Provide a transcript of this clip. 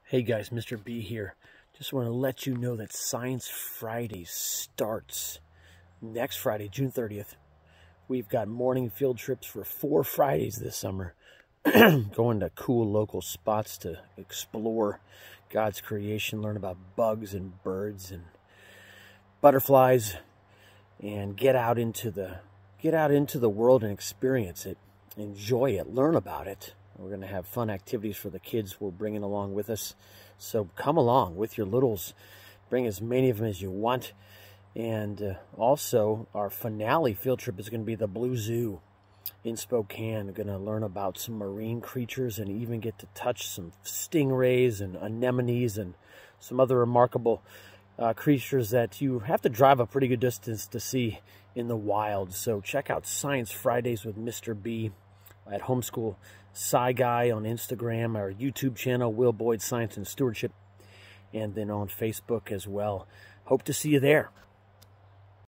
Hey guys, Mr. B here. Just want to let you know that Science Friday starts next Friday, June 30th. We've got morning field trips for 4 Fridays this summer. Going to cool local spots to explore God's creation, learn about bugs and birds and butterflies, and get out into the world and experience it, enjoy it, learn about it. We're going to have fun activities for the kids we're bringing along with us. So come along with your littles. Bring as many of them as you want. And also, our finale field trip is going to be the Blue Zoo in Spokane. We're going to learn about some marine creatures and even get to touch some stingrays and anemones and some other remarkable creatures that you have to drive a pretty good distance to see in the wild. So check out Science Fridays with Mr. B at Homeschool Sci Guy on Instagram, our YouTube channel, Will Boyd Science and Stewardship, and then on Facebook as well. Hope to see you there.